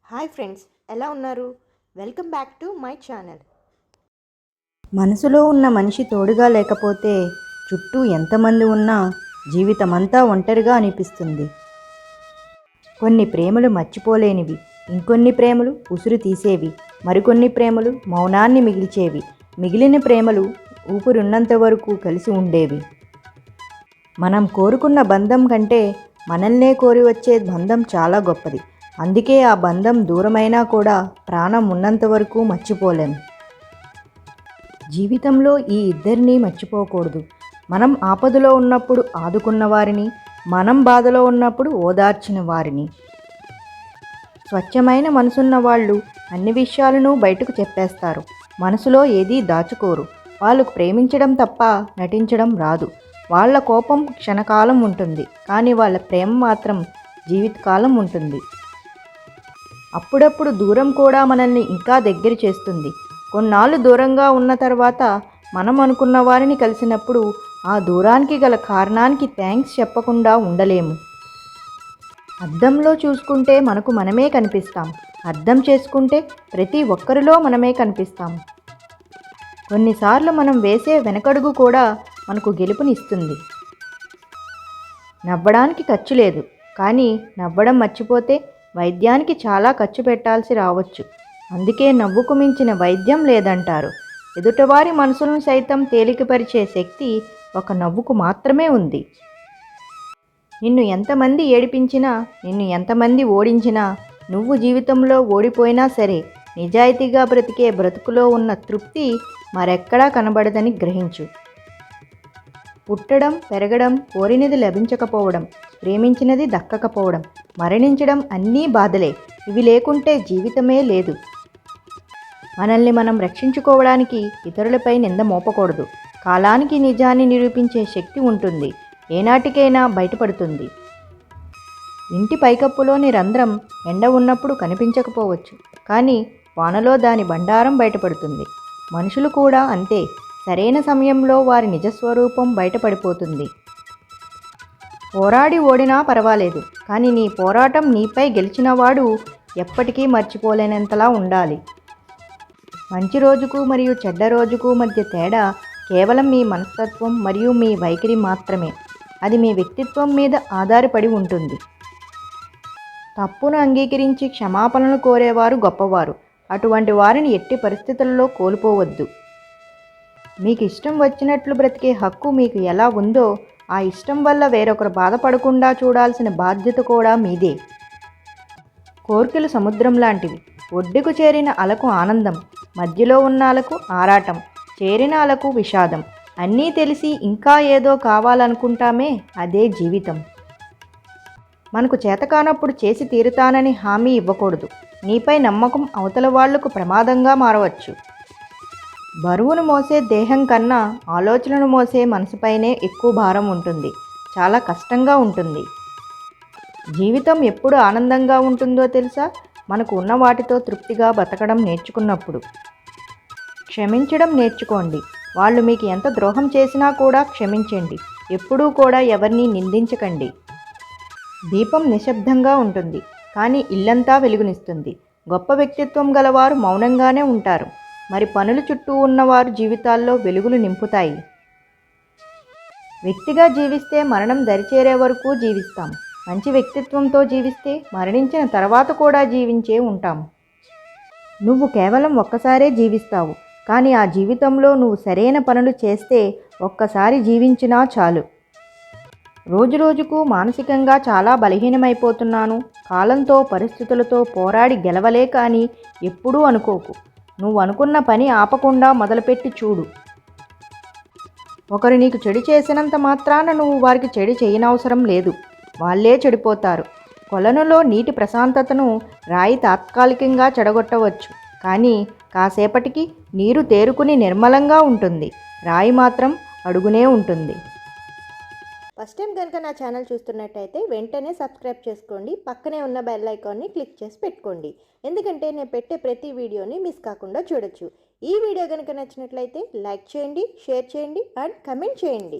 Hi friends, ఎలా ఉన్నారు? Welcome back to my channel. మనసులో ఉన్న మనిషి తోడుగా లేకపోతే చుట్టూ ఎంతమంది ఉన్నా జీవితమంతా ఒంటరిగా అనిపిస్తుంది. కొన్ని ప్రేమలు మర్చిపోలేనివి, ఇంకొన్ని ప్రేమలు ఉసురు తీసేవి, మరికొన్ని ప్రేమలు మౌనాన్ని మిగిల్చేవి. మిగిలిన ప్రేమలు ఊపిరున్నంత వరకు కలిసి ఉండేవి. మనం కోరుకున్న బంధం కంటే మనల్నే కోరి వచ్చే బంధం చాలా గొప్పది. అందుకే ఆ బంధం దూరమైనా కూడా ప్రాణం ఉన్నంత వరకు మర్చిపోలేం. జీవితంలో ఈ ఇద్దరినీ మర్చిపోకూడదు. మనం ఆపదలో ఉన్నప్పుడు ఆదుకున్న వారిని, మనం బాధలో ఉన్నప్పుడు ఓదార్చిన వారిని. స్వచ్ఛమైన మనసున్న వాళ్ళు అన్ని విషయాలను బయటకు చెప్పేస్తారు. మనసులో ఏదీ దాచుకోరు. వాళ్ళకు ప్రేమించడం తప్ప నటించడం రాదు. వాళ్ళ కోపం క్షణకాలం ఉంటుంది, కానీ వాళ్ళ ప్రేమ మాత్రం జీవితకాలం ఉంటుంది. అప్పుడప్పుడు దూరం కూడా మనల్ని ఇంకా దగ్గర చేస్తుంది. కొన్నాళ్ళు దూరంగా ఉన్న తర్వాత మనం అనుకున్న వారిని కలిసినప్పుడు ఆ దూరానికి గల కారణానికి థ్యాంక్స్ చెప్పకుండా ఉండలేము. అద్దంలో చూసుకుంటే మనకు మనమే కనిపిస్తాం. అర్థం చేసుకుంటే ప్రతి ఒక్కరిలో మనమే కనిపిస్తాం. కొన్నిసార్లు మనం వేసే వెనకడుగు కూడా మనకు గెలుపునిస్తుంది. నవ్వడానికి ఖర్చు లేదు, కానీ నవ్వడం మర్చిపోతే వైద్యానికి చాలా ఖర్చు పెట్టాల్సి రావచ్చు. అందుకే నవ్వుకు మించిన వైద్యం లేదంటారు. ఎదుటివారి మనసులను సైతం తేలికపరిచే శక్తి ఒక నవ్వుకు మాత్రమే ఉంది. నిన్ను ఎంతమంది ఏడిపించినా, నిన్ను ఎంతమంది ఓడించినా, నువ్వు జీవితంలో ఓడిపోయినా సరే నిజాయితీగా బ్రతికే బ్రతుకులో ఉన్న తృప్తి మరెక్కడా కనబడదని గ్రహించు. పుట్టడం, పెరగడం, కోరినది లభించకపోవడం, ప్రేమించినది దక్కకపోవడం, మరణించడం అన్నీ బాధలే. ఇవి లేకుంటే జీవితమే లేదు. మనల్ని మనం రక్షించుకోవడానికి ఇతరులపై నింద మోపకూడదు. కాలానికి నిజాన్ని నిరూపించే శక్తి ఉంటుంది. ఏనాటికైనా బయటపడుతుంది. ఇంటి పైకప్పులోని రంధ్రం ఎండ ఉన్నప్పుడు కనిపించకపోవచ్చు, కానీ వానలో దాని బండారం బయటపడుతుంది. మనుషులు కూడా అంతే. సరైన సమయంలో వారి నిజస్వరూపం బయటపడిపోతుంది. పోరాడి ఓడినా పర్వాలేదు, కానీ నీ పోరాటం నీపై గెలిచినవాడు ఎప్పటికీ మర్చిపోలేనంతలా ఉండాలి. మంచి రోజుకు మరియు చెడ్డ రోజుకు మధ్య తేడా కేవలం మీ మనస్తత్వం మరియు మీ వైఖరి మాత్రమే. అది మీ వ్యక్తిత్వం మీద ఆధారపడి ఉంటుంది. తప్పును అంగీకరించి క్షమాపణలు కోరేవారు గొప్పవారు. అటువంటి వారిని ఎట్టి పరిస్థితుల్లో కోల్పోవద్దు. మీకు ఇష్టం వచ్చినట్లు బ్రతికే హక్కు మీకు ఎలా ఉందో, ఆ ఇష్టం వల్ల వేరొకరు బాధపడకుండా చూడాల్సిన బాధ్యత కూడా మీదే. కోర్కెలు సముద్రం లాంటివి. ఒడ్డుకు చేరిన అలకు ఆనందం, మధ్యలో ఉన్న అలకు ఆరాటం, చేరిన అలకు విషాదం. అన్నీ తెలిసి ఇంకా ఏదో కావాలనుకుంటామే, అదే జీవితం. మనకు చేతకానప్పుడు చేసి తీరుతానని హామీ ఇవ్వకూడదు. నీపై నమ్మకం అవతల వాళ్లకు ప్రమాదంగా మారవచ్చు. బరువును మోసే దేహం కన్నా ఆలోచనను మోసే మనసుపైనే ఎక్కువ భారం ఉంటుంది. చాలా కష్టంగా ఉంటుంది. జీవితం ఎప్పుడు ఆనందంగా ఉంటుందో తెలుసా? మనకు ఉన్న వాటితో తృప్తిగా బతకడం నేర్చుకున్నప్పుడు. క్షమించడం నేర్చుకోండి. వాళ్ళు మీకు ఎంత ద్రోహం చేసినా కూడా క్షమించండి. ఎప్పుడూ కూడా ఎవరిని నిందించకండి. దీపం నిశ్శబ్దంగా ఉంటుంది, కానీ ఇల్లంతా వెలుగునిస్తుంది. గొప్ప వ్యక్తిత్వం గలవారు మౌనంగానే ఉంటారు. మరి పనులు చుట్టూ ఉన్నవారు జీవితాల్లో వెలుగులు నింపుతాయి. వ్యక్తిగా జీవిస్తే మరణం దరిచేరే వరకు జీవిస్తాం. మంచి వ్యక్తిత్వంతో జీవిస్తే మరణించిన తర్వాత కూడా జీవించే ఉంటాం. నువ్వు కేవలం ఒక్కసారే జీవిస్తావు, కానీ ఆ జీవితంలో నువ్వు సరైన పనులు చేస్తే ఒక్కసారి జీవించినా చాలు. రోజురోజుకు మానసికంగా చాలా బలహీనమైపోతున్నాను, కాలంతో పరిస్థితులతో పోరాడి గెలవలే కానీ ఎప్పుడూ అనుకోకు. నువ్వు అనుకున్న పని ఆపకుండా మొదలుపెట్టి చూడు. ఒకరు నీకు చెడు చేసినంత మాత్రాన నువ్వు వారికి చెడు చేయనవసరం లేదు. వాళ్ళే చెడిపోతారు. కొలనులో నీటి ప్రశాంతతను రాయి తాత్కాలికంగా చెడగొట్టవచ్చు, కానీ కాసేపటికి నీరు తేరుకుని నిర్మలంగా ఉంటుంది. రాయి మాత్రం అడుగునే ఉంటుంది. ఫస్ట్ టైం కనుక నా ఛానల్ చూస్తున్నట్టయితే వెంటనే సబ్స్క్రైబ్ చేసుకోండి. పక్కనే ఉన్న బెల్ ఐకాన్ని క్లిక్ చేసి పెట్టుకోండి. ఎందుకంటే నేను పెట్టే ప్రతి వీడియోని మిస్ కాకుండా చూడొచ్చు. ఈ వీడియో కనుక నచ్చినట్లయితే లైక్ చేయండి, షేర్ చేయండి అండ్ కమెంట్ చేయండి.